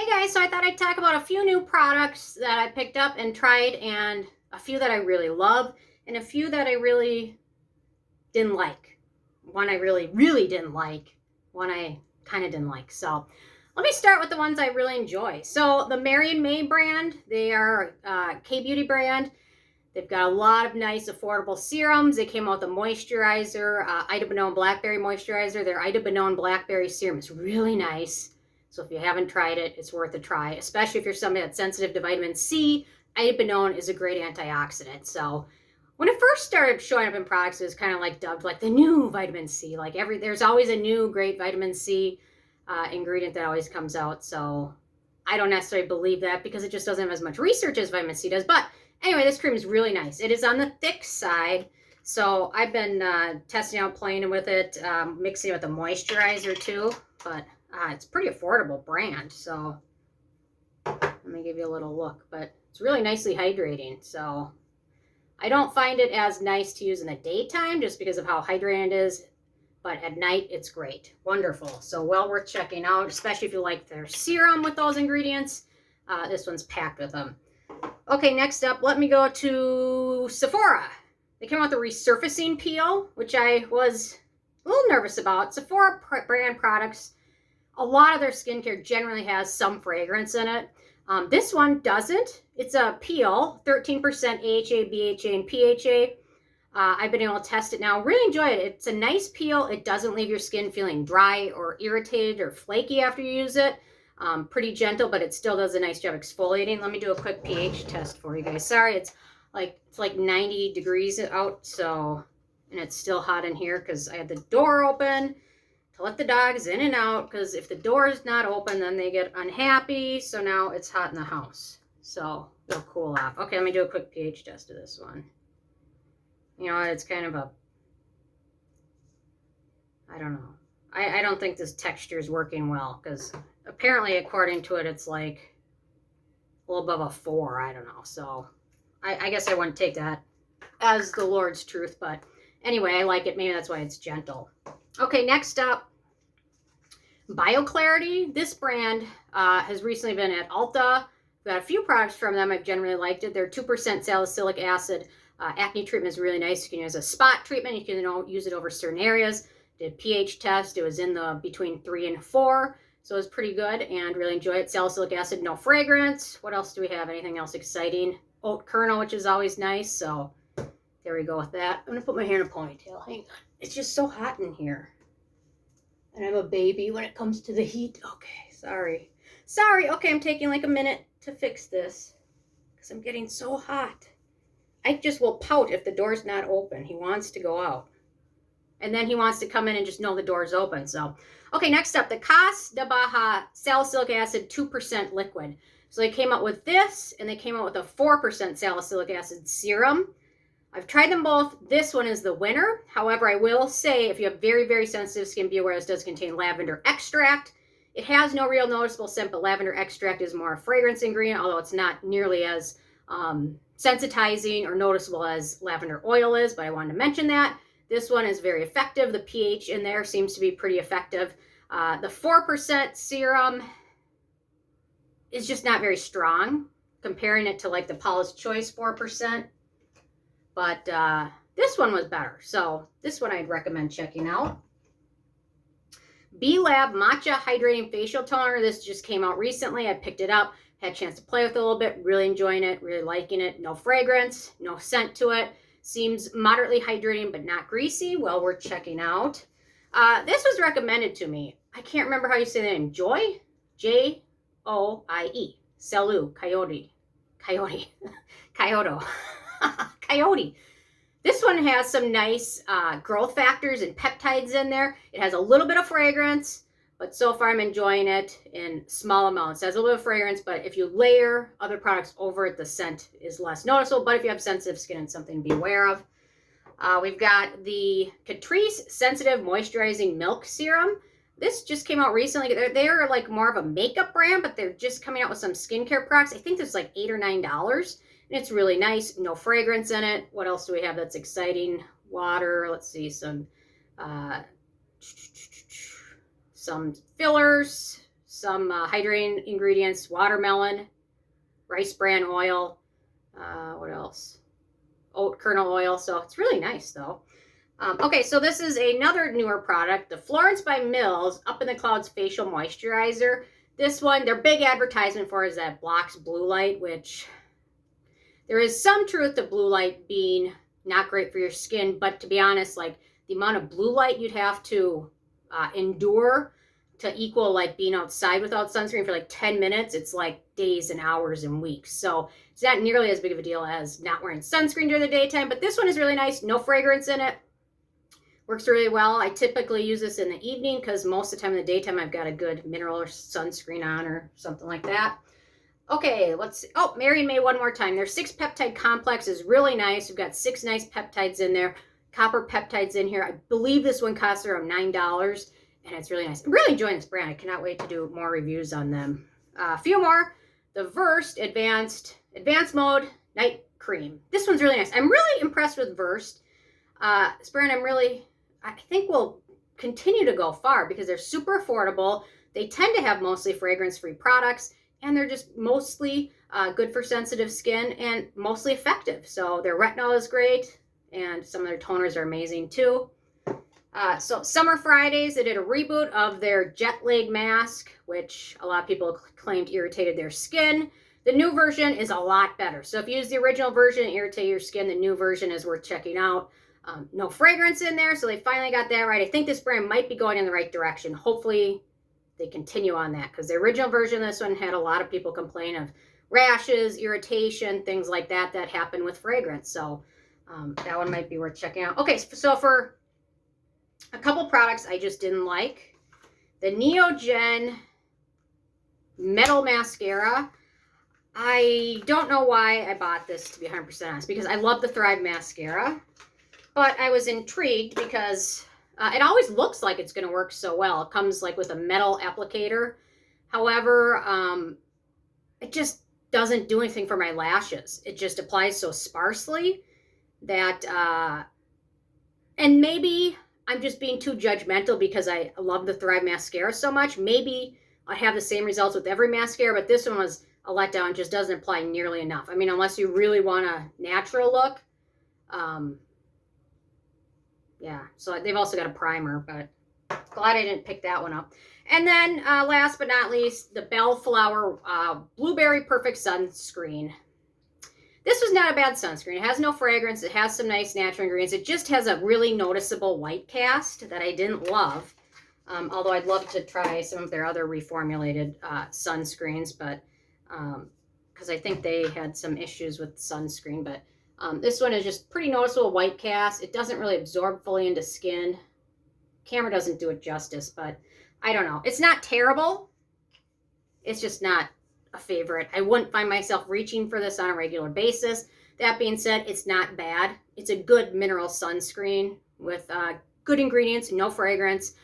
Hey guys, so I thought I'd talk about a few new products that I picked up and tried, and a few that I really love, and a few that I really didn't like. One I really didn't like, one I kind of didn't like. So let me start with the ones I really enjoy. So the Mary & May brand, they are a Kbeauty brand. They've got a lot of nice affordable serums. They came out with a moisturizer, Idebenone Blackberry moisturizer. Their Idebenone Blackberry serum is really nice. So if you haven't tried it, it's worth a try, especially if you're somebody that's sensitive to vitamin C. Idebenone is a great antioxidant. So when it first started showing up in products, it was kind of like dubbed like the new vitamin C. Like there's always a new great vitamin C ingredient that always comes out. So I don't necessarily believe that because it just doesn't have as much research as vitamin C does. But anyway, this cream is really nice. It is on the thick side. So I've been testing out, playing with it, mixing it with a moisturizer too. But it's a pretty affordable brand, so let me give you a little look. But it's really nicely hydrating, so I don't find it as nice to use in the daytime just because of how hydrating it is, but at night it's great. Wonderful. So well worth checking out, especially if you like their serum with those ingredients. This one's packed with them. Okay, next up, let me go to Sephora. They came out with the Resurfacing peel, which I was a little nervous about. Sephora brand products, a lot of their skincare generally has some fragrance in it. This one doesn't. It's a peel, 13% AHA, BHA, and PHA. I've been able to test it now. Really enjoy it. It's a nice peel. It doesn't leave your skin feeling dry or irritated or flaky after you use it. Pretty gentle, but it still does a nice job exfoliating. Let me do a quick pH test for you guys. Sorry, it's like 90 degrees out, so, and it's still hot in here because I had the door open to let the dogs in and out, because if the door is not open, then they get unhappy. So now it's hot in the house. So they'll cool off. Okay, let me do a quick pH test of this one. You know, it's kind of a, I don't know. I don't think this texture is working well, because apparently, according to it, it's like a little above a 4. I don't know. So I guess I wouldn't take that as the Lord's truth. But anyway, I like it. Maybe that's why it's gentle. Okay, next up, bioClarity. This brand has recently been at Ulta. We've got a few products from them. I've generally liked it. Their 2% salicylic acid acne treatment is really nice. You can use a spot treatment. You can use it over certain areas. Did pH test. It was in the between 3 and 4. So it was pretty good and really enjoy it. Salicylic acid, no fragrance. What else do we have? Anything else exciting? Oat kernel, which is always nice. So there we go with that. I'm going to put my hair in a ponytail. Hang on. It's just so hot in here. And I'm a baby when it comes to the heat. Okay, sorry. Sorry. Okay, I'm taking like a minute to fix this because I'm getting so hot. I just will pout if the door's not open. He wants to go out. And then he wants to come in and just know the door's open. So, okay, next up, the Cos De BAHA Salicylic Acid 2% Liquid. So they came out with this, and they came out with a 4% salicylic acid serum. I've tried them both. This one is the winner. However, I will say if you have very sensitive skin, be aware this does contain lavender extract. It has no real noticeable scent, but lavender extract is more a fragrance ingredient, although it's not nearly as sensitizing or noticeable as lavender oil is, but I wanted to mention that. This one is very effective. The pH in there seems to be pretty effective. The 4% serum is just not very strong, comparing it to like the Paula's Choice 4%. But this one was better. So this one I'd recommend checking out. B-Lab Matcha Hydrating Facial Toner. This just came out recently. I picked it up. Had a chance to play with it a little bit. Really enjoying it. Really liking it. No fragrance. No scent to it. Seems moderately hydrating but not greasy. Well worth checking out. This was recommended to me. I can't remember how you say the name. Joie? J-O-I-E. Cellule. Kbeauty. This one has some nice growth factors and peptides in there. It has a little bit of fragrance, but so far I'm enjoying it in small amounts. It has a little bit of fragrance, but if you layer other products over it, the scent is less noticeable. But if you have sensitive skin, it's something to be aware of. We've got the Catrice Sensitive Moisturizing Milk Serum. This just came out recently. They're like more of a makeup brand, but they're just coming out with some skincare products. I think there's like $8 or $9. And it's really nice. No fragrance in it. What else do we have that's exciting? Water. Let's see. Some fillers, some hydrating ingredients, watermelon, rice bran oil, what else? Oat kernel oil. So it's really nice though. Okay, so this is another newer product, the Florence by Mills Up in the Clouds Facial Moisturizer. This one, their big advertisement for is that blocks blue light, which there is some truth to blue light being not great for your skin, but to be honest, like the amount of blue light you'd have to endure to equal like being outside without sunscreen for like 10 minutes, it's like days and hours and weeks. So it's not nearly as big of a deal as not wearing sunscreen during the daytime, but this one is really nice. No fragrance in it. Works really well. I typically use this in the evening because most of the time in the daytime I've got a good mineral or sunscreen on or something like that. Okay, let's see. Oh, Mary May one more time. Their 6 peptide complex is really nice. We've got 6 nice peptides in there. Copper peptides in here. I believe this one costs around $9 and it's really nice. I'm really enjoying this brand. I cannot wait to do more reviews on them. A few more. The Versed Advanced Mode Night Cream. This one's really nice. I'm really impressed with Versed. This brand I think will continue to go far because they're super affordable. They tend to have mostly fragrance-free products, and they're just mostly good for sensitive skin and mostly effective. So their retinol is great, and some of their toners are amazing too. So Summer Fridays, they did a reboot of their Jet Lag Mask, which a lot of people claimed irritated their skin. The new version is a lot better. So if you use the original version, irritate your skin, the new version is worth checking out. No fragrance in there, so they finally got that right. I think this brand might be going in the right direction. Hopefully they continue on that because the original version of this one had a lot of people complain of rashes, irritation, things like that that happen with fragrance. So that one might be worth checking out. Okay, so for a couple products I just didn't like. The Neogen Metal Mascara. I don't know why I bought this, to be 100% honest, because I love the Thrive Mascara. But I was intrigued because it always looks like it's going to work so well. It comes like with a metal applicator. However, it just doesn't do anything for my lashes. It just applies so sparsely that, and maybe I'm just being too judgmental because I love the Thrive Mascara so much. Maybe I have the same results with every mascara, but this one was a letdown. Just doesn't apply nearly enough. I mean, unless you really want a natural look. Yeah, so they've also got a primer, but glad I didn't pick that one up. And then last but not least, the Bellflower Blueberry Perfect Sunscreen. This was not a bad sunscreen. It has no fragrance. It has some nice natural ingredients. It just has a really noticeable white cast that I didn't love. Although I'd love to try some of their other reformulated sunscreens, but because I think they had some issues with sunscreen, but this one is just pretty noticeable white cast. It doesn't really absorb fully into skin. Camera doesn't do it justice, but I don't know. It's not terrible. It's just not a favorite. I wouldn't find myself reaching for this on a regular basis. That being said, it's not bad. It's a good mineral sunscreen with good ingredients, no fragrance,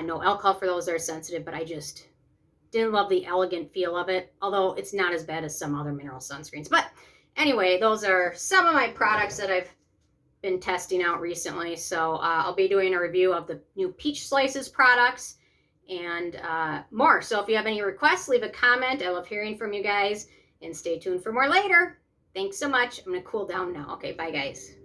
no alcohol for those that are sensitive, but I just didn't love the elegant feel of it, although it's not as bad as some other mineral sunscreens. But anyway, those are some of my products that I've been testing out recently. So I'll be doing a review of the new Peach Slices products and more. So if you have any requests, leave a comment. I love hearing from you guys, and stay tuned for more later. Thanks so much. I'm going to cool down now. Okay, bye guys.